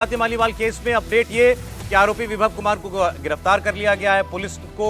Swati Maliwal case में update ये कि आरोपी विभव कुमार को गिरफ्तार कर लिया गया है। पुलिस को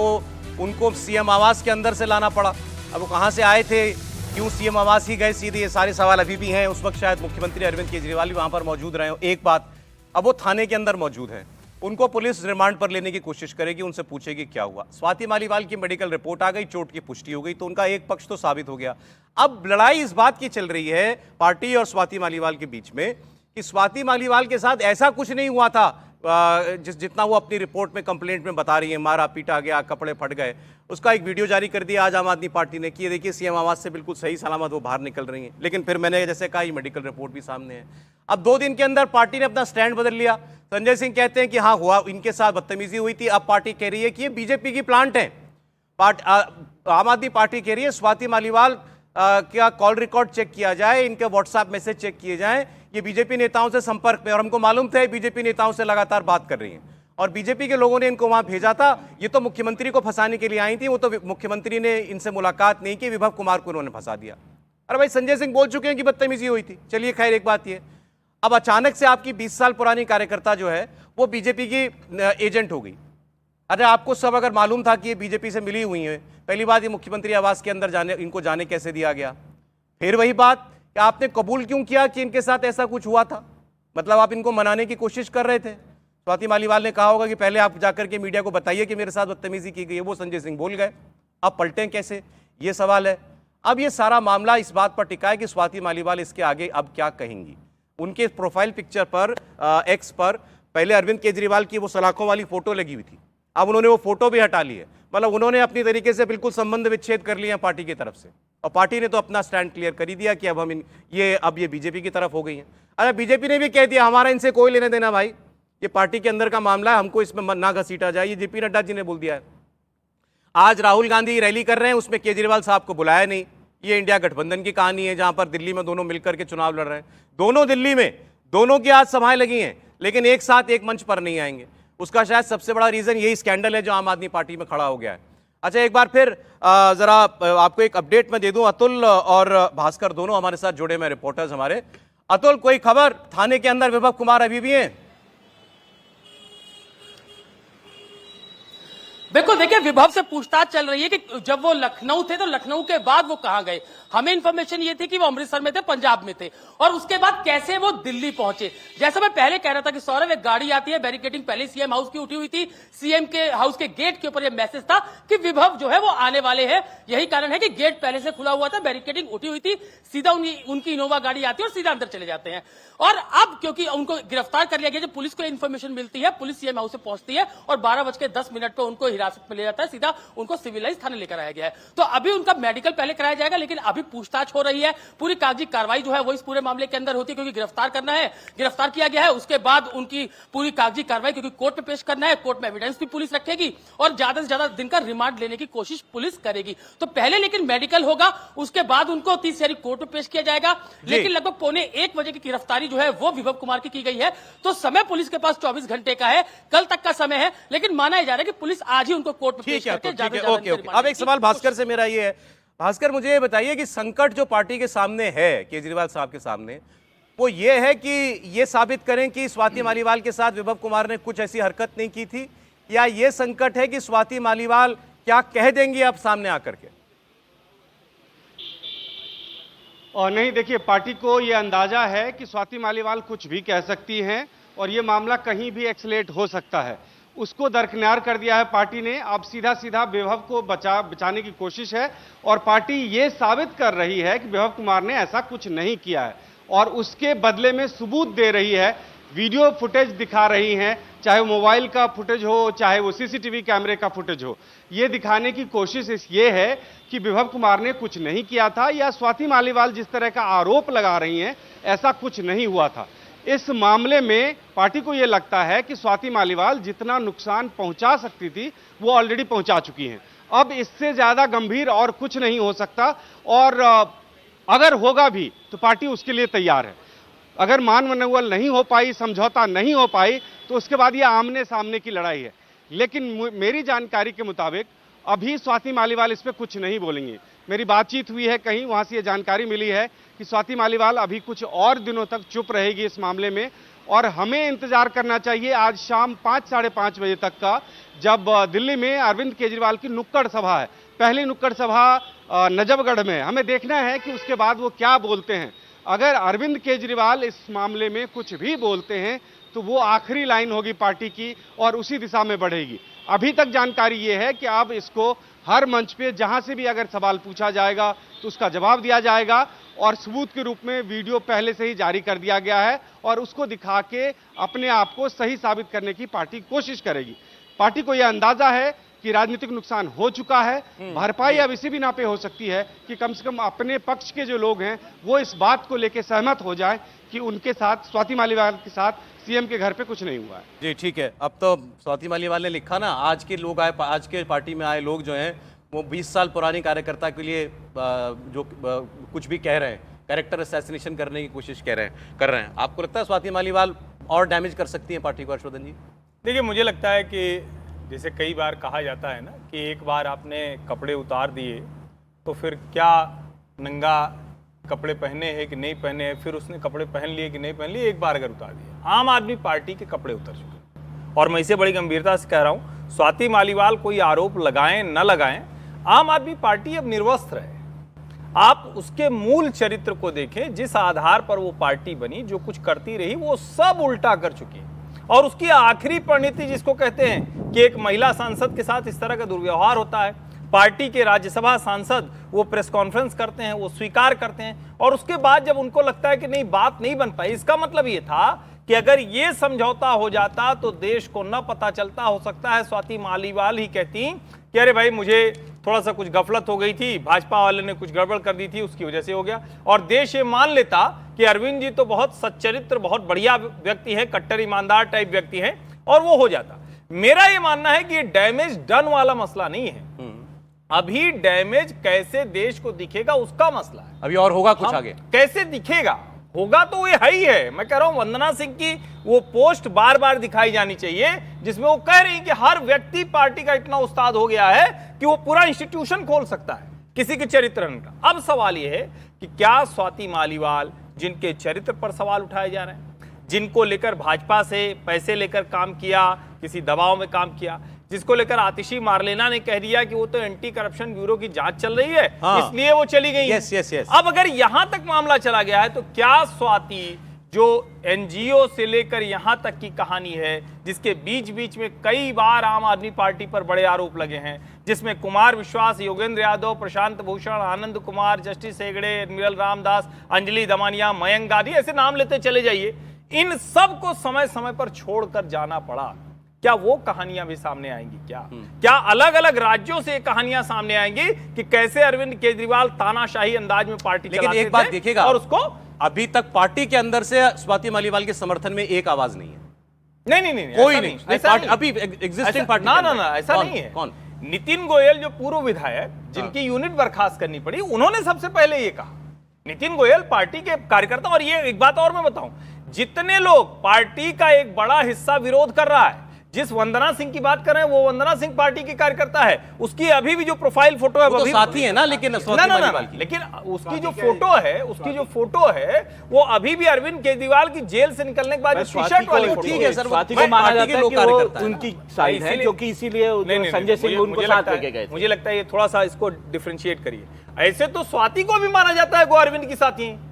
उनको सीएम आवास के अंदर से लाना पड़ा। अब वो कहां से आए थे, क्यों सीएम आवास ही गए सीधे, ये सारे सवाल अभी भी हैं। उस वक्त शायद मुख्यमंत्री अरविंद केजरीवाल भी वहां पर मौजूद रहे हो। एक बात, अब वो थाने के अंदर मौजूद है, उनको पुलिस रिमांड पर लेने की कोशिश करेगी, उनसे पूछेगी क्या हुआ। स्वाति मालीवाल की मेडिकल रिपोर्ट आ गई, चोट की पुष्टि हो गई, तो उनका एक पक्ष तो साबित हो गया। अब लड़ाई इस बात की चल रही है पार्टी और स्वाति मालीवाल के बीच में कि स्वाति मालीवाल के साथ ऐसा कुछ नहीं हुआ था जितना वो अपनी रिपोर्ट में कंप्लेंट में बता रही है। मारा पीटा गया, कपड़े फट गए। उसका एक वीडियो जारी कर दिया आज आम आदमी पार्टी ने कि देखिए सीएम आवास से बिल्कुल सही सलामत वो बाहर निकल रही हैं। लेकिन फिर मैंने जैसे कहा ये मेडिकल रिपोर्ट भी सामने है। अब 2 दिन के अंदर पार्टी ने अपना स्टैंड बदल लिया। संजय सिंह कहते हैं कि हाँ हुआ, इनके साथ बदतमीजी हुई थी। अब पार्टी कह रही है कि ये बीजेपी की प्लांट है। आम आदमी पार्टी कह रही है स्वाति मालीवाल क्या कॉल रिकॉर्ड चेक किया जाए, इनके व्हाट्सएप मैसेज चेक किए जाएं, ये बीजेपी नेताओं से संपर्क में, और हमको मालूम था बीजेपी नेताओं से लगातार बात कर रही हैं और बीजेपी के लोगों ने इनको वहां भेजा था। ये तो मुख्यमंत्री को फंसाने के लिए आई थी, वो तो मुख्यमंत्री ने इनसे मुलाकात नहीं की, विभव कुमार को उन्होंने फंसा दिया। अरे भाई संजय सिंह बोल चुके हैं कि बदतमीजी हुई थी। चलिए खैर, एक बात ये, अब अचानक से आपकी 20 साल पुरानी कार्यकर्ता जो है वो बीजेपी की एजेंट हो गई। अरे आपको सब अगर मालूम था कि ये बीजेपी से मिली हुई है, पहली बात ये मुख्यमंत्री आवास के अंदर इनको जाने कैसे दिया गया। फिर वही बात कि आपने कबूल क्यों किया कि इनके साथ ऐसा कुछ हुआ था, मतलब आप इनको मनाने की कोशिश कर रहे थे। स्वाति मालीवाल ने कहा होगा कि पहले आप जाकर के मीडिया को बताइए कि मेरे साथ बदतमीजी की गई है, वो संजय सिंह बोल गए। अब पलटें कैसे, ये सवाल है। अब ये सारा मामला इस बात पर टिका है कि स्वाति मालीवाल इसके आगे अब क्या कहेंगी। उनके प्रोफाइल पिक्चर पर एक्स पर पहले अरविंद केजरीवाल की वो सलाखों वाली फोटो लगी हुई थी, अब उन्होंने वो फोटो भी हटा ली है। मतलब उन्होंने अपनी तरीके से बिल्कुल संबंध विच्छेद कर लिया पार्टी की तरफ से, और पार्टी ने तो अपना स्टैंड क्लियर कर ही दिया कि अब हम ये बीजेपी की तरफ हो गई हैं। अरे बीजेपी ने भी कह दिया हमारा इनसे कोई लेने देना भाई, ये पार्टी के अंदर का मामला है, हमको इसमें ना घसीटा जाए। ये जेपी नड्डा जी ने बोल दिया है। आज राहुल गांधी रैली कर रहे हैं, उसमें केजरीवाल साहब को बुलाया नहीं। ये इंडिया गठबंधन की कहानी है, जहां पर दिल्ली में दोनों मिलकर के चुनाव लड़ रहे हैं। दोनों दिल्ली में, दोनों की आज सभाएं लगी हैं, लेकिन एक साथ एक मंच पर नहीं आएंगे। उसका शायद सबसे बड़ा रीजन यही स्कैंडल है जो आम आदमी पार्टी में खड़ा हो गया है। अच्छा, एक बार फिर जरा आपको एक अपडेट मैं दे दूं। अतुल और भास्कर दोनों हमारे साथ जुड़े में रिपोर्टर्स हमारे। अतुल, कोई खबर, थाने के अंदर विभव कुमार अभी भी हैं? बिल्कुल, देखिए विभव से पूछताछ चल रही है कि जब वो लखनऊ थे तो लखनऊ के बाद वो कहां गए। हमें इन्फॉर्मेशन ये थी कि वो अमृतसर में थे, पंजाब में थे, और उसके बाद कैसे वो दिल्ली पहुंचे। जैसा मैं पहले कह रहा था कि सौरभ, एक गाड़ी आती है, बैरिकेडिंग पहले सीएम हाउस की उठी हुई थी, सीएम के हाउस के गेट के ऊपर ये मैसेज था कि विभव जो है वो आने वाले हैं। यही कारण है कि गेट पहले से खुला हुआ था, बैरिकेडिंग उठी हुई थी, सीधा उनकी इनोवा गाड़ी आती है और सीधा अंदर चले जाते हैं। और अब क्योंकि उनको गिरफ्तार कर लिया गया, जब पुलिस को इन्फॉर्मेशन मिलती है, पुलिस सीएम हाउस से पहुंचती है और 12:10 पर उनको हिरासत में ले जाता है, सीधा उनको सिविलाइज थाने लेकर आया गया है। तो अभी उनका मेडिकल पहले कराया जाएगा, लेकिन अभी पूछताछ हो रही है। पूरी कागजी कार्रवाई जो है वो इस पूरे मामले के अंदर होती है, क्योंकि गिरफ्तार करना है, गिरफ्तार किया गया है। उसके बाद उनकी पूरी कागजी कार्रवाई, क्योंकि कोर्ट में पेश करना है, कोर्ट में एविडेंस भी पुलिस रखेगी और ज्यादा से ज्यादा दिन का रिमांड लेने की कोशिश पुलिस करेगी। तो पहले लेकिन मेडिकल होगा, उसके बाद उनको 30 तारीख कोर्ट में पेश किया जाएगा। लेकिन लगभग 12:45 की गिरफ्तारी जो है वो विभव कुमार की गई है। तो समय पुलिस के पास 24 घंटे का है, कल तक का समय है, लेकिन माना जा रहा है कि पुलिस आज ही उनको कोर्ट में पेश करके ज्यादा। अब एक सवाल भास्कर से मेरा ये है, भास्कर मुझे ये बताइए कि संकट जो पार्टी के सामने है, केजरीवाल साहब के सामने, वो ये है कि ये साबित करें कि स्वाति मालीवाल के साथ विभव कुमार ने कुछ ऐसी हरकत नहीं की थी, या ये संकट है कि स्वाति मालीवाल क्या कह देंगी अब सामने आकर के? और नहीं, देखिए पार्टी को ये अंदाजा है कि स्वाति मालीवाल कुछ भी कह सकती हैं और ये मामला कहीं भी एक्सलेट हो सकता है। उसको दरकिनार कर दिया है पार्टी ने। अब सीधा सीधा विभव को बचाने की कोशिश है और पार्टी ये साबित कर रही है कि विभव कुमार ने ऐसा कुछ नहीं किया है, और उसके बदले में सबूत दे रही है, वीडियो फुटेज दिखा रही हैं, चाहे वो मोबाइल का फुटेज हो, चाहे वो सीसीटीवी कैमरे का फुटेज हो। ये दिखाने की कोशिश ये है कि विभव कुमार ने कुछ नहीं किया था, या स्वाति मालीवाल जिस तरह का आरोप लगा रही हैं ऐसा कुछ नहीं हुआ था। इस मामले में पार्टी को यह लगता है कि स्वाति मालीवाल जितना नुकसान पहुंचा सकती थी वो ऑलरेडी पहुंचा चुकी हैं। अब इससे ज्यादा गंभीर और कुछ नहीं हो सकता, और अगर होगा भी तो पार्टी उसके लिए तैयार है। अगर मान मनोबल नहीं हो पाई, समझौता नहीं हो पाई, तो उसके बाद यह आमने सामने की लड़ाई है। लेकिन मेरी जानकारी के मुताबिक अभी स्वाति मालीवाल इस पर कुछ नहीं बोलेंगी। मेरी बातचीत हुई है कहीं, वहां से ये जानकारी मिली है कि स्वाति मालीवाल अभी कुछ और दिनों तक चुप रहेगी इस मामले में, और हमें इंतजार करना चाहिए आज शाम 5 साढ़े 5 बजे तक का, जब दिल्ली में अरविंद केजरीवाल की नुक्कड़ सभा है। पहली नुक्कड़ सभा नजफगढ़ में। हमें देखना है कि उसके बाद वो क्या बोलते हैं। अगर अरविंद केजरीवाल इस मामले में कुछ भी बोलते हैं तो वो आखिरी लाइन होगी पार्टी की और उसी दिशा में बढ़ेगी। अभी तक जानकारी ये है कि अब इसको हर मंच पे जहां से भी अगर सवाल पूछा जाएगा तो उसका जवाब दिया जाएगा और सबूत के रूप में वीडियो पहले से ही जारी कर दिया गया है और उसको दिखा के अपने आप को सही साबित करने की पार्टी कोशिश करेगी। पार्टी को यह अंदाजा है कि राजनीतिक नुकसान हो चुका है, भरपाई अब इसी बिना पे हो सकती है कि कम से कम अपने पक्ष के जो लोग हैं वो इस बात को लेकर सहमत हो जाएं कि उनके साथ, स्वाति मालीवाल के साथ सीएम के घर पे कुछ नहीं हुआ है। जी ठीक है, अब तो स्वाति मालीवाल ने लिखा ना, आज के लोग आए, आज के पार्टी में आए लोग जो हैं वो 20 साल पुरानी कार्यकर्ता के लिए जो कुछ भी कह रहे हैं, कैरेक्टर असैसिनेशन करने की कोशिश कर रहे हैं। आपको लगता है स्वाति मालीवाल और डैमेज कर सकती हैं पार्टी को, हर्षवर्धन जी? देखिए, मुझे लगता है कि जैसे कई बार कहा जाता है ना कि एक बार आपने कपड़े उतार दिए तो फिर क्या नंगा कपड़े पहने हैं कि नहीं पहने हैं, फिर उसने कपड़े पहन लिए कि नहीं पहन लिए, एक बार अगर उतार दिए। आम आदमी पार्टी के कपड़े उतर चुके और मैं इसे बड़ी गंभीरता से कह रहा हूँ। स्वाति मालीवाल कोई आरोप लगाएं न लगाएं, आम आदमी पार्टी अब निर्वस्त्र है। आप उसके मूल चरित्र को देखें, जिस आधार पर वो पार्टी बनी, जो कुछ करती रही, वो सब उल्टा कर चुकी है। और उसकी आखिरी परिणति जिसको कहते हैं कि एक महिला सांसद के साथ इस तरह का दुर्व्यवहार होता है, पार्टी के राज्यसभा सांसद वो प्रेस कॉन्फ्रेंस करते हैं, वो स्वीकार करते हैं और उसके बाद जब उनको लगता है कि नहीं, बात नहीं बन पाई, इसका मतलब ये था कि अगर ये समझौता हो जाता तो देश को न पता चलता। हो सकता है स्वाति मालीवाल ही कहती कि अरे भाई, मुझे थोड़ा सा कुछ गफलत हो गई थी, भाजपा वाले ने कुछ गड़बड़ कर दी थी, उसकी वजह से हो गया, और देश ये मान लेता कि अरविंद जी तो बहुत सच्चरित्र, बहुत बढ़िया व्यक्ति है, कट्टर ईमानदार टाइप व्यक्ति है, और वो हो जाता। मेरा ये मानना है कि ये डैमेज डन वाला मसला नहीं है, अभी डैमेज कैसे देश को दिखेगा उसका मसला है। अभी और होगा कुछ आगे, कैसे दिखेगा, होगा तो ये है ही है। मैं कह रहा हूं वंदना सिंह की वो पोस्ट बार बार दिखाई जानी चाहिए जिसमें वो कह रही कि हर व्यक्ति पार्टी का इतना उस्ताद हो गया है कि वो पूरा इंस्टीट्यूशन खोल सकता है किसी के चरित्र का। अब सवाल ये है कि क्या स्वाति मालीवाल, जिनके चरित्र पर सवाल उठाए जा रहे हैं, जिनको लेकर भाजपा से पैसे लेकर काम किया, किसी दबाव में काम किया, जिसको लेकर आतिशी मारलेना ने कह दिया कि वो तो एंटी करप्शन ब्यूरो की जांच चल रही है, इसलिए वो चली गई। यस। अब अगर यहां तक मामला चला गया है तो क्या स्वाति, जो एनजीओ से लेकर यहां तक की कहानी है, जिसके बीच बीच में कई बार आम आदमी पार्टी पर बड़े आरोप लगे हैं, जिसमें कुमार विश्वास, योगेंद्र यादव, प्रशांत भूषण, आनंद कुमार, जस्टिस हेगड़े, एडमिरल रामदास, अंजलि दमानिया, मयंक गांधी, ऐसे नाम लेते चले जाइए, इन सब को समय समय पर छोड़कर जाना पड़ा। क्या वो कहानियां भी सामने आएंगी? क्या अलग अलग राज्यों से कहानियां सामने आएंगी कि कैसे अरविंद केजरीवाल तानाशाही अंदाज में पार्टी चलाते थे? लेकिन एक बात देखिएगा, और उसको अभी तक पार्टी के अंदर से स्वाति मालीवाल के समर्थन में एक आवाज नहीं है। नहीं, कोई नहीं। अभी एग्जिस्टिंग पार्टी ना, ऐसा नहीं है। कौन? नितिन गोयल, जो पूर्व विधायक, जिनकी यूनिट बर्खास्त करनी पड़ी, उन्होंने सबसे पहले ये कहा। नितिन गोयल पार्टी के कार्यकर्ता, और ये एक बात और मैं बताऊं, जितने लोग पार्टी का एक बड़ा हिस्सा विरोध कर रहा है, जिस वंदना सिंह की बात कर रहे हैं वो वंदना सिंह पार्टी की कार्यकर्ता है, उसकी अभी भी जो प्रोफाइल फोटो है वो साथी है ना, लेकिन लेकिन उसकी जो फोटो है वो अभी भी अरविंद केजरीवाल की जेल से निकलने के बाद जो टी-शर्ट वाली फोटो। ठीक है सर, स्वाति को माना जाता है कि वो उनकी साइड है, क्योंकि इसीलिए संजय सिंह उनको साथ लेके गए। मुझे लगता है ये थोड़ा सा इसको डिफरेंशिएट करिए। ऐसे तो स्वाति को भी माना जाता है वो अरविंद की साथी है।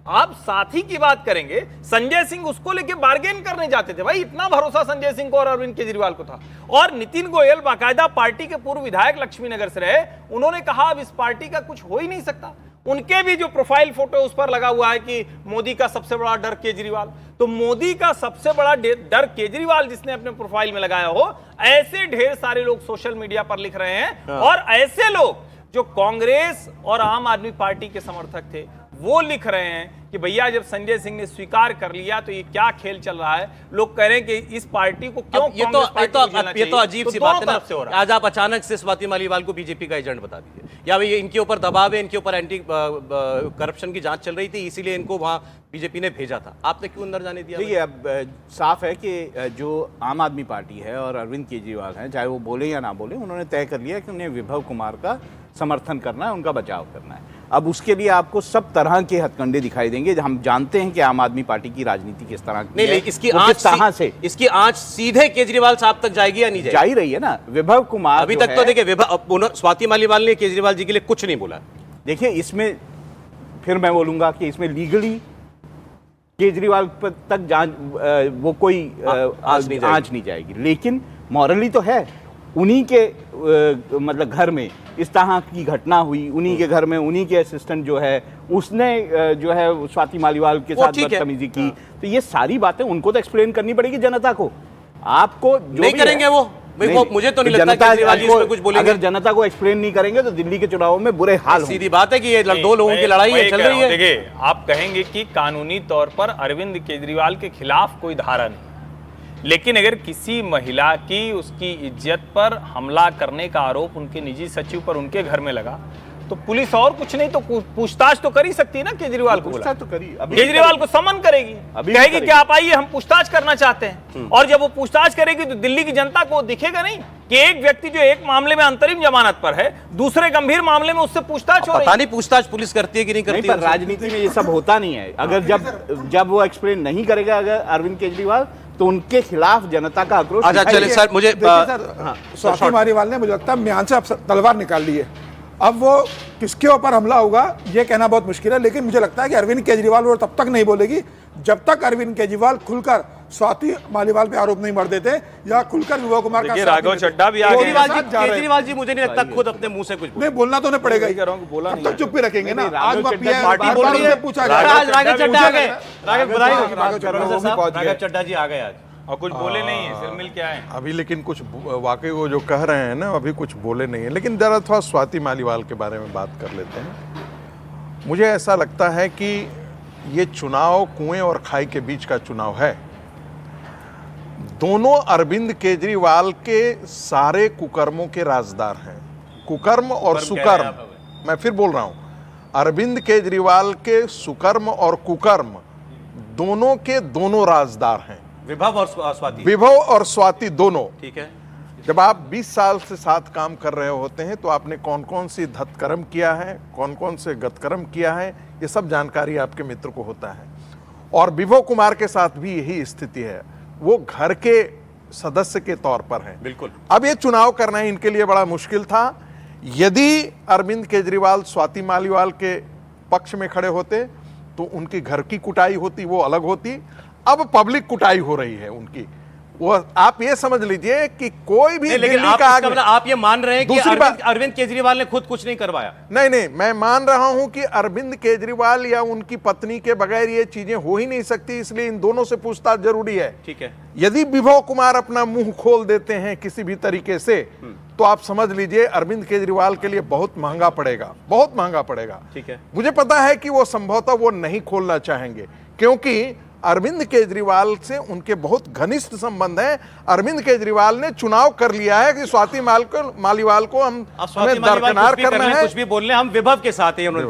आप साथी की बात करेंगे, संजय सिंह उसको लेके बार्गेन करने जाते थे। भाई, इतना भरोसा संजय सिंह को और अरविंद केजरीवाल को था। और नितिन गोयल बाकायदा पार्टी के पूर्व विधायक लक्ष्मीनगर से रहे, उन्होंने कहा अब इस पार्टी का कुछ हो ही नहीं सकता। उनके भी जो प्रोफाइल फोटो उस पर लगा हुआ है कि मोदी का सबसे बड़ा डर केजरीवाल, तो मोदी का सबसे बड़ा डर केजरीवाल जिसने अपने प्रोफाइल में लगाया हो, ऐसे ढेर सारे लोग सोशल मीडिया पर लिख रहे हैं। और ऐसे लोग जो कांग्रेस और आम आदमी पार्टी के समर्थक थे, वो लिख रहे हैं कि भैया जब संजय सिंह ने स्वीकार कर लिया तो ये क्या खेल चल रहा है। लोग कह रहे हैं कि इस पार्टी को क्यों ये तो अजीब सी बात है ना। आज आप अचानक से स्वाति मालीवाल को बीजेपी का एजेंट बता दीजिए, या भाई इनके ऊपर दबाव है, इनके ऊपर एंटी करप्शन की जांच चल रही थी इसीलिए इनको वहां बीजेपी ने भेजा था, आपने क्यों अंदर जाने दिया? देखिए, अब साफ है कि जो आम आदमी पार्टी है और अरविंद केजरीवाल हैं, चाहे वो बोले या ना बोले, उन्होंने तय कर लिया कि उन्हें विभव कुमार का समर्थन करना है, उनका बचाव करना है। अब उसके लिए आपको सब तरह के हथकंडे दिखाई देंगे। हम जानते हैं कि आम आदमी पार्टी की राजनीति किस तरह की नहीं है, नहीं, इसकी वो आंच किस तरह से इसकी आंच सीधे केजरीवाल साहब तक जाएगी या नहीं जा जाएगी? ही रही है ना। विभव कुमार अभी जो तक तो है- देखिए स्वाति मालीवाल ने केजरीवाल जी के लिए कुछ नहीं बोला। देखिए इसमें फिर मैं बोलूंगा कि इसमें लीगली केजरीवाल तक जांच वो कोई आंच नहीं जाएगी, लेकिन मॉरली तो है। उन्हीं के मतलब घर में इस तरह की घटना हुई, उन्हीं के घर में उन्हीं के असिस्टेंट जो है उसने जो है स्वाति मालीवाल के साथ ठीक है। बदतमीजी की, तो ये सारी बातें उनको तो एक्सप्लेन करनी पड़ेगी जनता को। आपको जो नहीं भी करेंगे है- वो भाई, नहीं, मुझे तो नहीं लगता जनता केजरीवाल जी इस पे कुछ बोलेंगे। अगर जनता को एक्सप्लेन नहीं करेंगे तो दिल्ली के चुनावों में बुरे हाल होंगे। सीधी बात है कि ये दो लोगों की लड़ाई है, चल रही है। देखिए, आप कहेंगे कि कानूनी तौर पर अरविंद केजरीवाल के खिलाफ कोई धारा नहीं, लेकिन अगर किसी महिला की उसकी इज्जत पर हमला करने का आरोप उनके निजी सचिव पर उनके घर में लगा, तो पुलिस और कुछ नहीं तो पूछताछ तो कर ही सकती है ना। केजरीवाल को पूछताछ तो करी, अभी केजरीवाल को समन करेगी, अभी कहेगी करेगी। कि आप आइए, हम पूछताछ करना चाहते हैं। और जब वो पूछताछ करेगी तो दिल्ली की जनता को दिखेगा नहीं कि एक व्यक्ति जो एक मामले में अंतरिम जमानत पर है, दूसरे गंभीर मामले में उससे पूछताछ हो रही पता है। नहीं पूछताछ पुलिस करती है कि नहीं नहीं, करती पर है। राजनीति में ये सब होता नहीं है। अगर जब वो एक्सप्लेन नहीं करेगा अगर अरविंद केजरीवाल, तो उनके खिलाफ जनता का आक्रोश अच्छा दिखाई चलिए देगा। सर, मुझे देखिए सर, स्वाति मालीवाल ने मुझे लगता है म्यान से अब तलवार निकाल ली है। अब वो किसके ऊपर हमला होगा ये कहना बहुत मुश्किल है, लेकिन मुझे लगता है कि अरविंद केजरीवाल वो तब तक नहीं बोलेगी जब तक अरविंद केजरीवाल खुलकर स्वाति मालीवाल पे आरोप नहीं मर देते या खुलकर विभव कुमार का देखिए, साथ राघव नहीं देते। चड्ढा भी आ वो गए। उनके साथ जा रहे हैं। केजरीवाल जी मुझे नहीं लगता खुद अपने मुंह से कुछ बोले। नहीं, बोलना तो उन्हें पड़ेगा ही। कह रहा हूं कि बोला अब नहीं तो है। चुप भी रखेंगे ना। नहीं, आज राघव वो चड्ढा बार पार्टी बोल बार रही है। उनसे पूछा राघव जाएगा। आज राघव चड्ढा आ गए। राघव बधाई हो। राघव चड्ढा प्रोफेसर साहब, पहुंच राघव गए। चड्ढा जी आ गए आज। और कुछ बोले नहीं है, सिर मिल के आए। अभी लेकिन कुछ वाकई वो जो कह रहे हैं ना, अभी कुछ बोले नहीं है। लेकिन जरा थोड़ा स्वाति मालीवाल के बारे में बात कर लेते हैं। मुझे ऐसा लगता है कि ये चुनाव कुएं और खाई के बीच का चुनाव है। दोनों अरविंद केजरीवाल के सारे कुकर्मों के राजदार हैं। कुकर्म और सुकर्म, मैं फिर बोल रहा हूं, अरविंद केजरीवाल के सुकर्म और कुकर्म दोनों के दोनों राजदार हैं। विभव और स्वाति, विभव और स्वाति दोनों। ठीक है। जब आप 20 साल से साथ काम कर रहे होते हैं तो आपने कौन कौन सी धत्कर्म किया है, कौन कौन से गतकर्म किया है, ये सब जानकारी आपके मित्र को होता है। और विभव कुमार के साथ भी यही स्थिति है, वो घर के सदस्य के तौर पर हैं। बिल्कुल। अब ये चुनाव करना इनके लिए बड़ा मुश्किल था। यदि अरविंद केजरीवाल स्वाति मालीवाल के पक्ष में खड़े होते तो उनकी घर की कुटाई होती, वो अलग होती। अब पब्लिक कुटाई हो रही है उनकी। वो आप ये समझ लीजिए कि कोई भी नहीं, लेकिन दिल्ली आप का इसका आगे- मतलब आप ये मान रहे हैं कि दूसरी बात- अरविंद केजरीवाल ने खुद कुछ नहीं करवाया? नहीं नहीं, मैं मान रहा हूं कि अरविंद केजरीवाल या उनकी पत्नी के बगैर ये चीजें हो ही नहीं सकती, इसलिए इन दोनों से पूछताछ जरूरी है। ठीक है। यदि विभव कुमार अपना मुंह खोल देते हैं किसी भी तरीके से, तो आप समझ लीजिए अरविंद केजरीवाल के लिए बहुत महंगा पड़ेगा, बहुत महंगा पड़ेगा। ठीक है। मुझे पता है कि वो संभवतः वो नहीं खोलना चाहेंगे, क्योंकि अरविंद केजरीवाल से उनके बहुत घनिष्ठ संबंध हैं। अरविंद केजरीवाल ने चुनाव कर लिया है कि स्वाति मालीवाल को अब हमें स्वाति मालीवाल दरकिनार कुछ भी कर करना लें, है। कुछ भी बोल लें, हम विभव के साथ हैं, उन्होंने